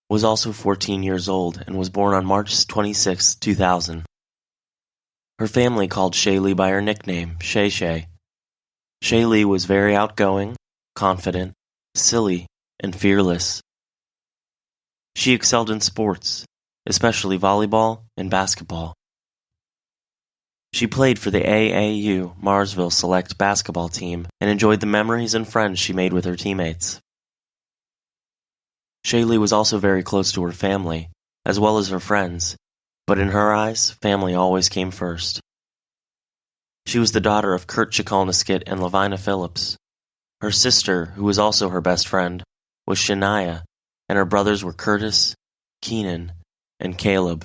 was also 14 years old and was born on March 26, 2000. Her family called Shaylee by her nickname, Shay Shay. Shaylee was very outgoing, confident, silly, and fearless. She excelled in sports, especially volleyball and basketball. She played for the AAU Marysville Select basketball team and enjoyed the memories and friends she made with her teammates. Shaylee was also very close to her family, as well as her friends, but in her eyes, family always came first. She was the daughter of Kurt Chikolniskit and Lavina Phillips. Her sister, who was also her best friend, was Shania, and her brothers were Curtis, Keenan, and Caleb.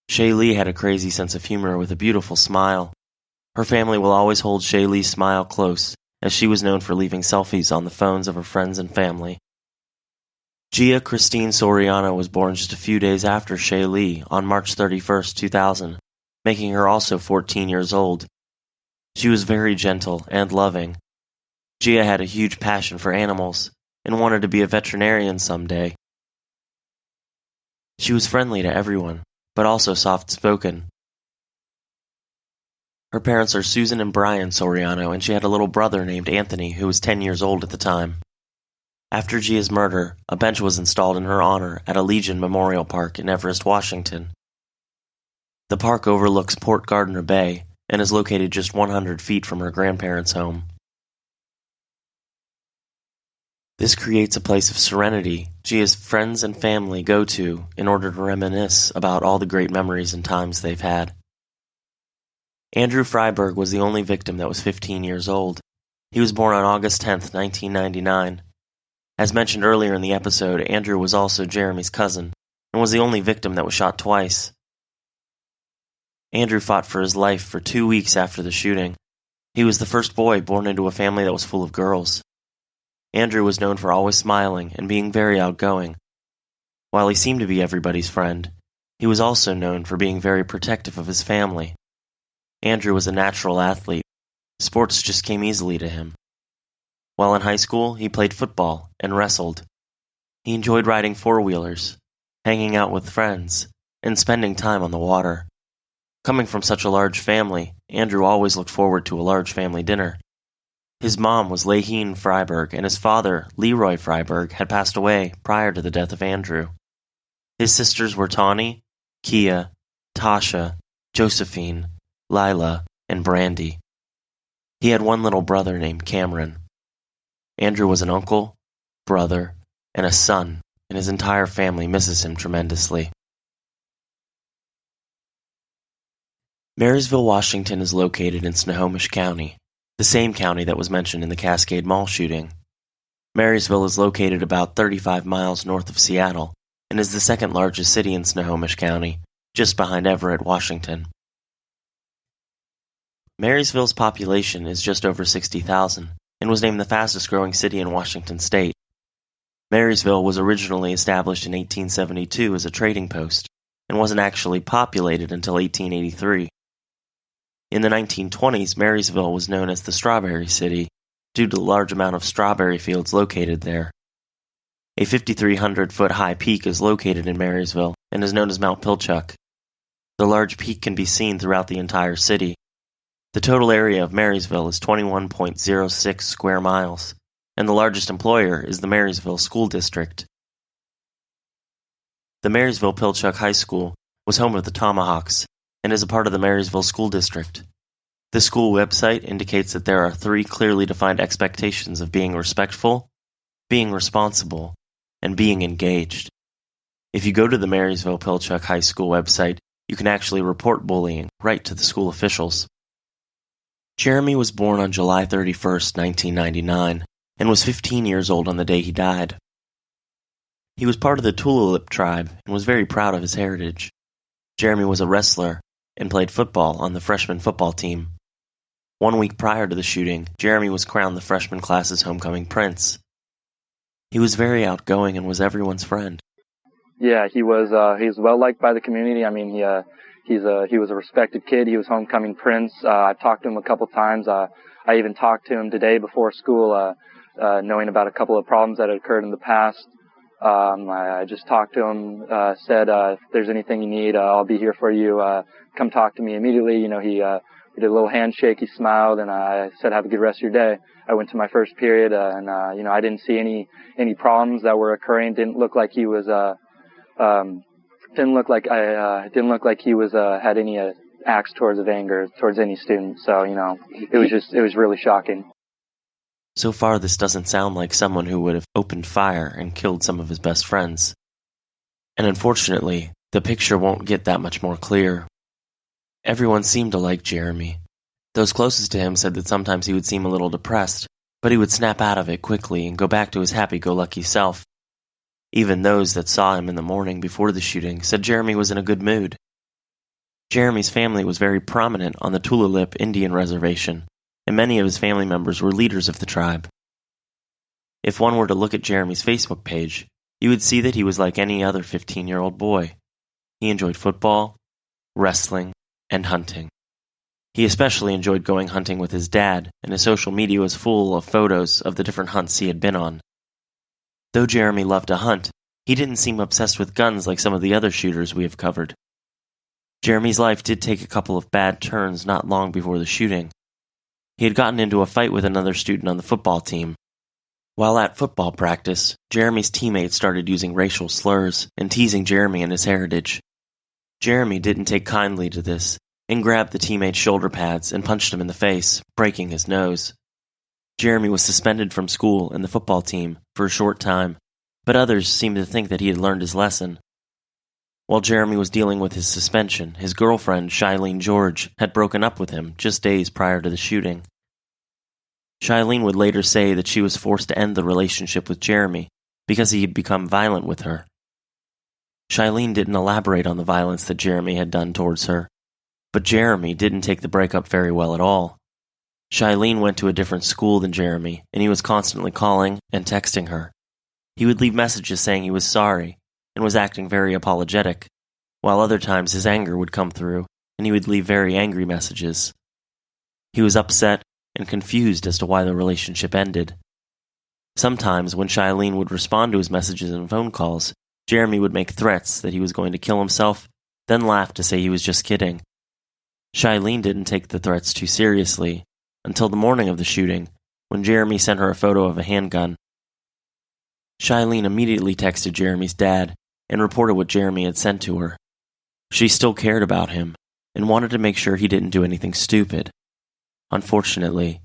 Shaylee had a crazy sense of humor with a beautiful smile. Her family will always hold Shaylee's smile close, as she was known for leaving selfies on the phones of her friends and family. Gia Christine Soriano was born just a few days after Shaylee on March 31, 2000, making her also 14 years old. She was very gentle and loving. Gia had a huge passion for animals and wanted to be a veterinarian someday. She was friendly to everyone, but also soft-spoken. Her parents are Susan and Brian Soriano, and she had a little brother named Anthony who was 10 years old at the time. After Gia's murder, a bench was installed in her honor at a Legion Memorial Park in Everest, Washington. The park overlooks Port Gardner Bay and is located just 100 feet from her grandparents' home. This creates a place of serenity Gia's friends and family go to in order to reminisce about all the great memories and times they've had. Andrew Freiberg was the only victim that was 15 years old. He was born on August 10, 1999. As mentioned earlier in the episode, Andrew was also Jeremy's cousin, and was the only victim that was shot twice. Andrew fought for his life for 2 weeks after the shooting. He was the first boy born into a family that was full of girls. Andrew was known for always smiling and being very outgoing. While he seemed to be everybody's friend, he was also known for being very protective of his family. Andrew was a natural athlete. Sports just came easily to him. While in high school, he played football and wrestled. He enjoyed riding four-wheelers, hanging out with friends, and spending time on the water. Coming from such a large family, Andrew always looked forward to a large family dinner. His mom was Laheen Freiberg, and his father, Leroy Freiberg, had passed away prior to the death of Andrew. His sisters were Tawny, Kia, Tasha, Josephine, Lila, and Brandy. He had one little brother named Cameron. Andrew was an uncle, brother, and a son, and his entire family misses him tremendously. Marysville, Washington is located in Snohomish County, the same county that was mentioned in the Cascade Mall shooting. Marysville is located about 35 miles north of Seattle, and is the second largest city in Snohomish County, just behind Everett, Washington. Marysville's population is just over 60,000, and was named the fastest-growing city in Washington state. Marysville was originally established in 1872 as a trading post, and wasn't actually populated until 1883. In the 1920s, Marysville was known as the Strawberry City, due to the large amount of strawberry fields located there. A 5,300-foot-high peak is located in Marysville, and is known as Mount Pilchuck. The large peak can be seen throughout the entire city. The total area of Marysville is 21.06 square miles, and the largest employer is the Marysville School District. The Marysville-Pilchuck High School was home of the Tomahawks, and is a part of the Marysville School District. The school website indicates that there are 3 clearly defined expectations of being respectful, being responsible, and being engaged. If you go to the Marysville-Pilchuck High School website, you can actually report bullying right to the school officials. Jeremy was born on July 31, 1999, and was 15 years old on the day he died. He was part of the Tulalip tribe and was very proud of his heritage. Jeremy was a wrestler and played football on the freshman football team. 1 week prior to the shooting, Jeremy was crowned the freshman class's homecoming prince. He was very outgoing and was everyone's friend. Yeah, he's well liked by the community. I mean, he was a respected kid. He was homecoming prince. I've talked to him a couple times. I even talked to him today before school, knowing about a couple of problems that had occurred in the past. I just talked to him, said, if there's anything you need, I'll be here for you. Come talk to me immediately. You know, we did a little handshake. He smiled, and I said, have a good rest of your day. I went to my first period, and you know, I didn't see any problems that were occurring. Didn't look like he was didn't look like he was had any acts towards of anger towards any student. So, you know, it was really shocking. So far, this doesn't sound like someone who would have opened fire and killed some of his best friends. And unfortunately, the picture won't get that much more clear. Everyone seemed to like Jeremy. Those closest to him said that sometimes he would seem a little depressed, but he would snap out of it quickly and go back to his happy-go-lucky self. Even those that saw him in the morning before the shooting said Jeremy was in a good mood. Jeremy's family was very prominent on the Tulalip Indian Reservation, and many of his family members were leaders of the tribe. If one were to look at Jeremy's Facebook page, you would see that he was like any other 15-year-old boy. He enjoyed football, wrestling, and hunting. He especially enjoyed going hunting with his dad, and his social media was full of photos of the different hunts he had been on. Though Jeremy loved to hunt, he didn't seem obsessed with guns like some of the other shooters we have covered. Jeremy's life did take a couple of bad turns not long before the shooting. He had gotten into a fight with another student on the football team. While at football practice, Jeremy's teammates started using racial slurs and teasing Jeremy and his heritage. Jeremy didn't take kindly to this and grabbed the teammate's shoulder pads and punched him in the face, breaking his nose. Jeremy was suspended from school and the football team for a short time, but others seemed to think that he had learned his lesson. While Jeremy was dealing with his suspension, his girlfriend, Shailene George, had broken up with him just days prior to the shooting. Shailene would later say that she was forced to end the relationship with Jeremy because he had become violent with her. Shailene didn't elaborate on the violence that Jeremy had done towards her, but Jeremy didn't take the breakup very well at all. Shailene went to a different school than Jeremy, and he was constantly calling and texting her. He would leave messages saying he was sorry and was acting very apologetic, while other times his anger would come through, and he would leave very angry messages. He was upset and confused as to why the relationship ended. Sometimes, when Shailene would respond to his messages and phone calls, Jeremy would make threats that he was going to kill himself, then laugh to say he was just kidding. Shailene didn't take the threats too seriously, until the morning of the shooting, when Jeremy sent her a photo of a handgun. Shailene immediately texted Jeremy's dad and reported what Jeremy had sent to her. She still cared about him and wanted to make sure he didn't do anything stupid. Unfortunately,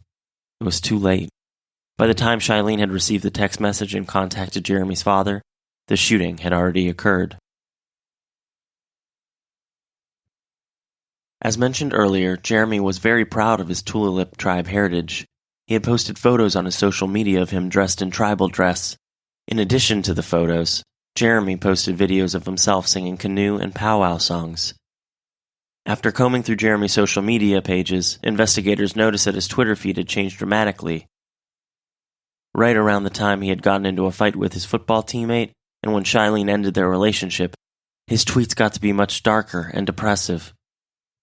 it was too late. By the time Shailene had received the text message and contacted Jeremy's father, the shooting had already occurred. As mentioned earlier, Jeremy was very proud of his Tulalip tribe heritage. He had posted photos on his social media of him dressed in tribal dress. In addition to the photos, Jeremy posted videos of himself singing canoe and powwow songs. After combing through Jeremy's social media pages, investigators noticed that his Twitter feed had changed dramatically. Right around the time he had gotten into a fight with his football teammate, and when Shailene ended their relationship, his tweets got to be much darker and depressive,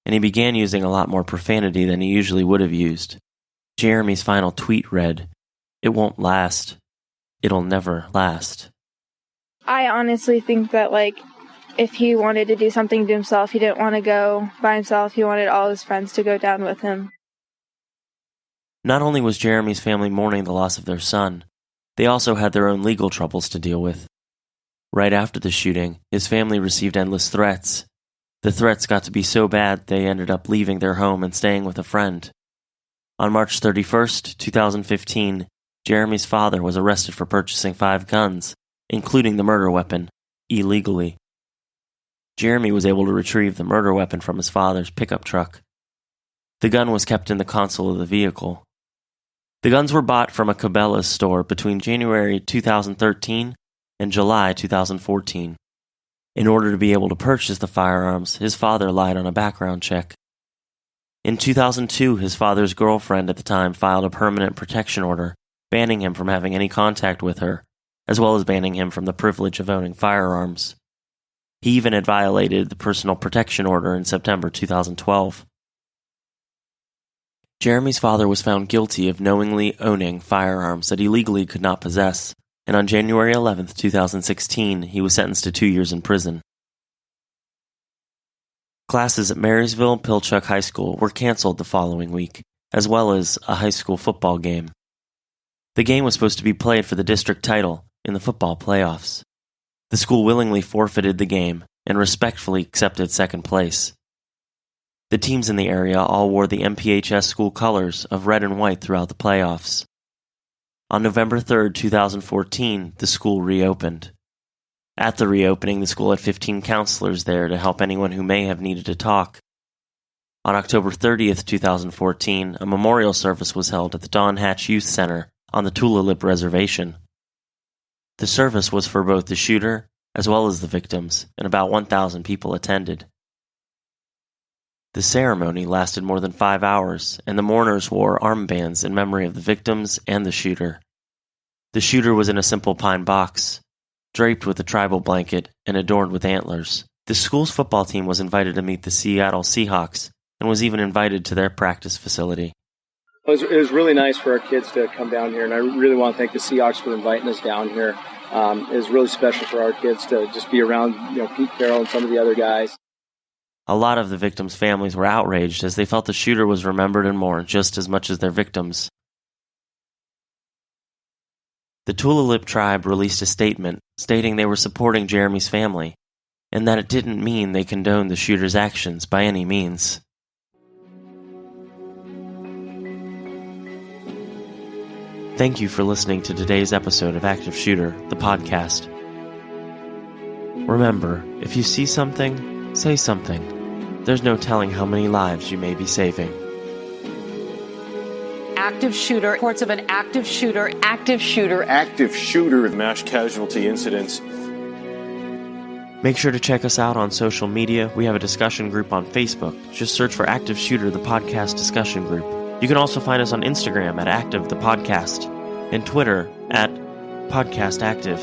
and he began using a lot more profanity than he usually would have used. Jeremy's final tweet read, "It won't last. It'll never last." I honestly think that, if he wanted to do something to himself, he didn't want to go by himself. He wanted all his friends to go down with him. Not only was Jeremy's family mourning the loss of their son, they also had their own legal troubles to deal with. Right after the shooting, his family received endless threats. The threats got to be so bad they ended up leaving their home and staying with a friend. On March 31st, 2015, Jeremy's father was arrested for purchasing 5 guns, including the murder weapon, illegally. Jeremy was able to retrieve the murder weapon from his father's pickup truck. The gun was kept in the console of the vehicle. The guns were bought from a Cabela's store between January 2013 and July 2014. In order to be able to purchase the firearms, his father lied on a background check. In 2002, his father's girlfriend at the time filed a permanent protection order, banning him from having any contact with her, as well as banning him from the privilege of owning firearms. He even had violated the personal protection order in September 2012. Jeremy's father was found guilty of knowingly owning firearms that he legally could not possess, and on January 11, 2016, he was sentenced to 2 years in prison. Classes at Marysville-Pilchuck High School were canceled the following week, as well as a high school football game. The game was supposed to be played for the district title in the football playoffs. The school willingly forfeited the game and respectfully accepted second place. The teams in the area all wore the MPHS school colors of red and white throughout the playoffs. On November 3, 2014, the school reopened. At the reopening, the school had 15 counselors there to help anyone who may have needed to talk. On October 30, 2014, a memorial service was held at the Don Hatch Youth Center on the Tulalip Reservation. The service was for both the shooter as well as the victims, and about 1,000 people attended. The ceremony lasted more than 5 hours, and the mourners wore armbands in memory of the victims and the shooter. The shooter was in a simple pine box, draped with a tribal blanket and adorned with antlers. The school's football team was invited to meet the Seattle Seahawks, and was even invited to their practice facility. It was really nice for our kids to come down here, and I really want to thank the Seahawks for inviting us down here. It was really special for our kids to just be around, Pete Carroll and some of the other guys. A lot of the victims' families were outraged as they felt the shooter was remembered and mourned just as much as their victims. The Tulalip tribe released a statement stating they were supporting Jeremy's family, and that it didn't mean they condoned the shooter's actions by any means. Thank you for listening to today's episode of Active Shooter, the podcast. Remember, if you see something, say something. There's no telling how many lives you may be saving. Active shooter, reports of an active shooter, active shooter. Active shooter of mass casualty incidents. Make sure to check us out on social media. We have a discussion group on Facebook. Just search for Active Shooter, the podcast discussion group. You can also find us on Instagram at Active the Podcast and Twitter at Podcast Active.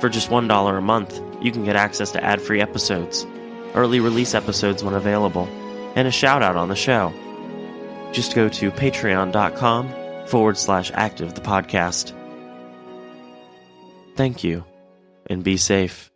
For just $1 a month, you can get access to ad-free episodes, early release episodes when available, and a shout-out on the show. Just go to patreon.com/Active the Podcast. Thank you, and be safe.